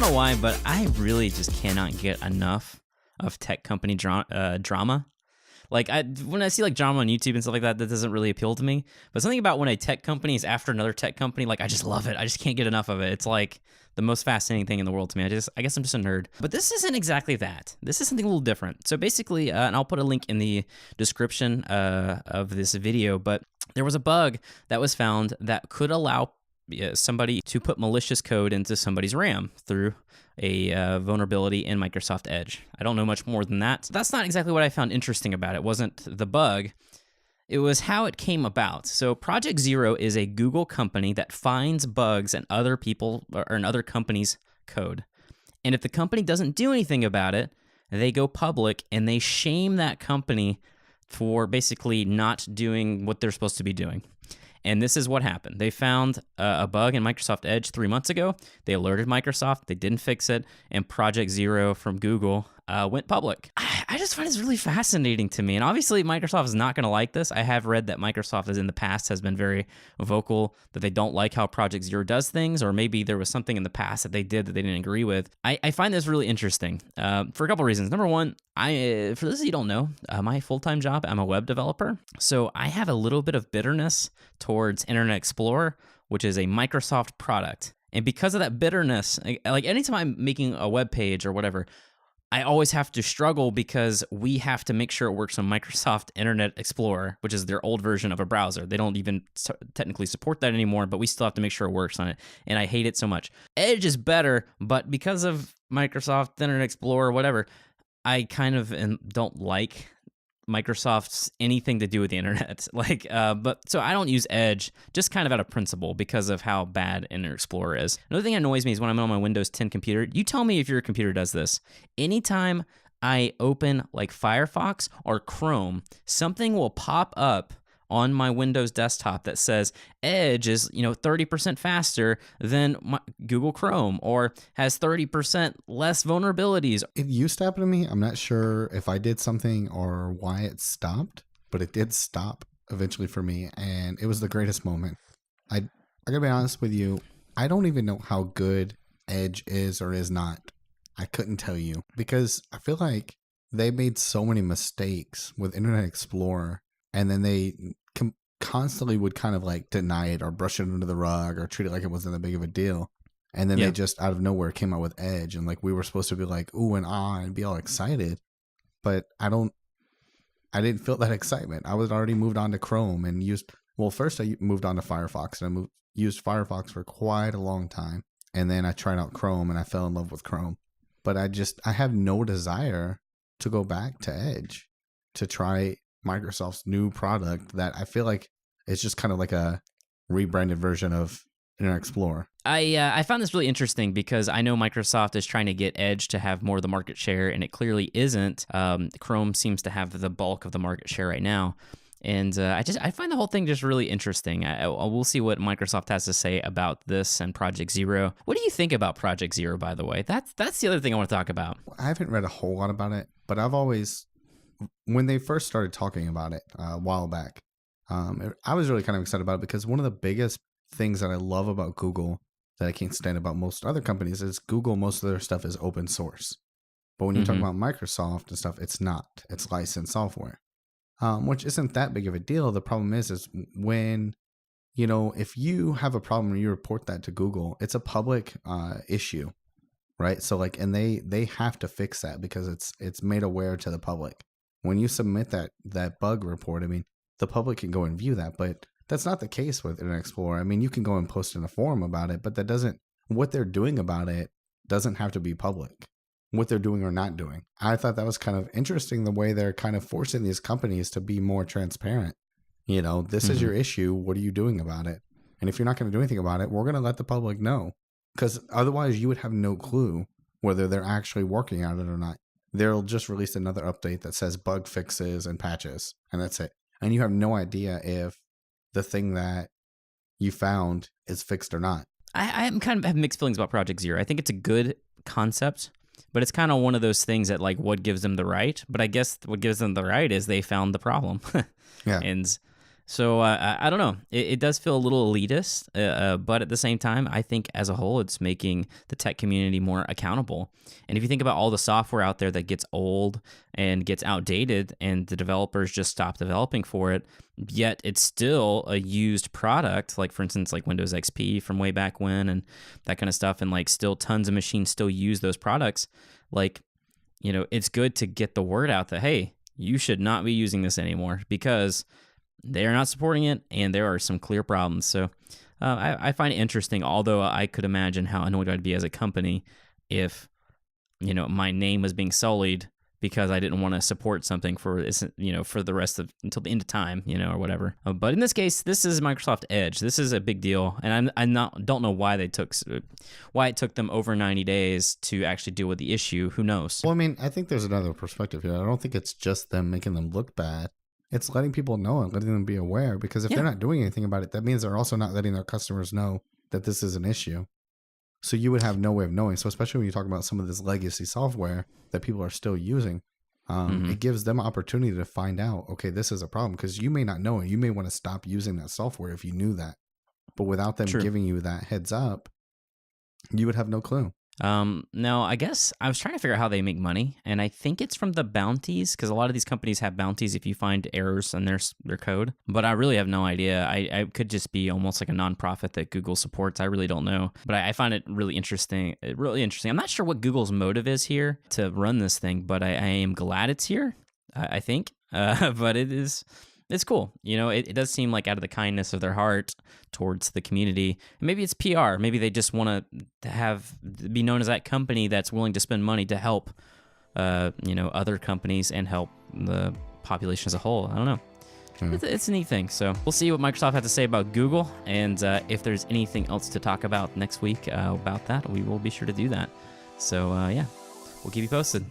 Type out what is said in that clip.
don't know why, but I really just cannot get enough of tech company drama. Like, when I see like drama on YouTube and stuff like that, that doesn't really appeal to me. But something about when a tech company is after another tech company, like, I just love it. I just can't get enough of it. It's like the most fascinating thing in the world to me. I guess I'm just a nerd. But this isn't exactly that. This is something a little different. So basically, and I'll put a link in the description of this video, but there was a bug that was found that could allow somebody to put malicious code into somebody's RAM through a vulnerability in Microsoft Edge. I don't know much more than that. That's not exactly what I found interesting about it. It wasn't the bug. It was how it came about. So Project Zero is a Google company that finds bugs in other people or in other companies' code. And if the company doesn't do anything about it, they go public and they shame that company for basically not doing what they're supposed to be doing. And this is what happened. They found a bug in Microsoft Edge 3 months ago. They alerted Microsoft. They didn't fix it. And Project Zero from Google went public. I just find this really fascinating to me. And obviously, Microsoft is not going to like this. I have read that Microsoft in the past has been very vocal that they don't like how Project Zero does things, or maybe there was something in the past that they did that they didn't agree with. I find this really interesting for a couple reasons. Number one, for those of you who don't know, my full-time job, I'm a web developer. So I have a little bit of bitterness towards Internet Explorer, which is a Microsoft product. And because of that bitterness, like anytime I'm making a web page or whatever, I always have to struggle because we have to make sure it works on Microsoft Internet Explorer, which is their old version of a browser. They don't even technically support that anymore, but we still have to make sure it works on it. And I hate it so much. Edge is better, but because of Microsoft Internet Explorer, whatever, I kind of don't like Microsoft's anything to do with the internet. But so I don't use Edge just kind of out of principle because of how bad Internet Explorer is. Another thing that annoys me is when I'm on my Windows 10 computer. You tell me if your computer does this. Anytime I open like Firefox or Chrome, something will pop up on my Windows desktop that says Edge is 30% faster than Google Chrome or has 30% less vulnerabilities. It used to happen to me. I'm not sure if I did something or why it stopped, but it did stop eventually for me, and it was the greatest moment. I gotta be honest with you, I don't even know how good Edge is or is not. I couldn't tell you because I feel like they made so many mistakes with Internet Explorer, and then they constantly would kind of like deny it or brush it under the rug or treat it like it wasn't that big of a deal. And then they just out of nowhere came out with Edge, and like we were supposed to be like ooh and ah and be all excited, but I didn't feel that excitement. I was already moved on to Chrome and first I moved on to Firefox, and I used Firefox for quite a long time, and then I tried out Chrome and I fell in love with Chrome. But I have no desire to go back to Edge to try Microsoft's new product that I feel like it's just kind of like a rebranded version of Internet Explorer. I found this really interesting because I know Microsoft is trying to get Edge to have more of the market share, and it clearly isn't. Chrome seems to have the bulk of the market share right now. And I find the whole thing just really interesting. We'll see what Microsoft has to say about this and Project Zero. What do you think about Project Zero, by the way? That's the other thing I want to talk about. I haven't read a whole lot about it, but I've always, when they first started talking about it a while back, I was really kind of excited about it because one of the biggest things that I love about Google that I can't stand about most other companies is Google, most of their stuff is open source. But when you talk about Microsoft and stuff, it's not. It's licensed software, which isn't that big of a deal. The problem is when, if you have a problem and you report that to Google, it's a public issue, right? So and they have to fix that because it's made aware to the public. When you submit that bug report, I mean, the public can go and view that, but that's not the case with Internet Explorer. I mean, you can go and post in a forum about it, but what they're doing about it doesn't have to be public, what they're doing or not doing. I thought that was kind of interesting, the way they're kind of forcing these companies to be more transparent. This is your issue. What are you doing about it? And if you're not going to do anything about it, we're going to let the public know, because otherwise you would have no clue whether they're actually working on it or not. They'll just release another update that says bug fixes and patches, and that's it. And you have no idea if the thing that you found is fixed or not. I kind of have mixed feelings about Project Zero. I think it's a good concept, but it's kind of one of those things that what gives them the right. But I guess what gives them the right is they found the problem. Yeah. And So I don't know. It does feel a little elitist, but at the same time, I think as a whole, it's making the tech community more accountable. And if you think about all the software out there that gets old and gets outdated, and the developers just stop developing for it, yet it's still a used product, like for instance, like Windows XP from way back when, and that kind of stuff, and like still tons of machines still use those products. Like, you know, it's good to get the word out that, hey, you should not be using this anymore because they're not supporting it, and there are some clear problems. So I find it interesting, although I could imagine how annoyed I'd be as a company if, you know, my name was being sullied because I didn't want to support something for, you know, for the rest of, until the end of time, you know, or whatever. But in this case, this is Microsoft Edge. This is a big deal, and don't know why it took them over 90 days to actually deal with the issue. Who knows? Well, I mean, I think there's another perspective here. I don't think it's just them making them look bad. It's letting people know and letting them be aware, because if they're not doing anything about it, that means they're also not letting their customers know that this is an issue. So you would have no way of knowing. So especially when you talk about some of this legacy software that people are still using, it gives them opportunity to find out, okay, this is a problem, because you may not know it. You may want to stop using that software if you knew that. But without them giving you that heads up, you would have no clue. Now, I guess I was trying to figure out how they make money, and I think it's from the bounties, because a lot of these companies have bounties if you find errors in their code, but I really have no idea. I could just be almost like a nonprofit that Google supports. I really don't know, but I find it really interesting. I'm not sure what Google's motive is here to run this thing, but I am glad it's here, I think, but it's cool. You know, it does seem like out of the kindness of their heart towards the community. Maybe it's PR. Maybe they just want to be known as that company that's willing to spend money to help, you know, other companies and help the population as a whole. I don't know. It's a neat thing. So we'll see what Microsoft has to say about Google. And if there's anything else to talk about next week about that, we will be sure to do that. So, yeah, we'll keep you posted.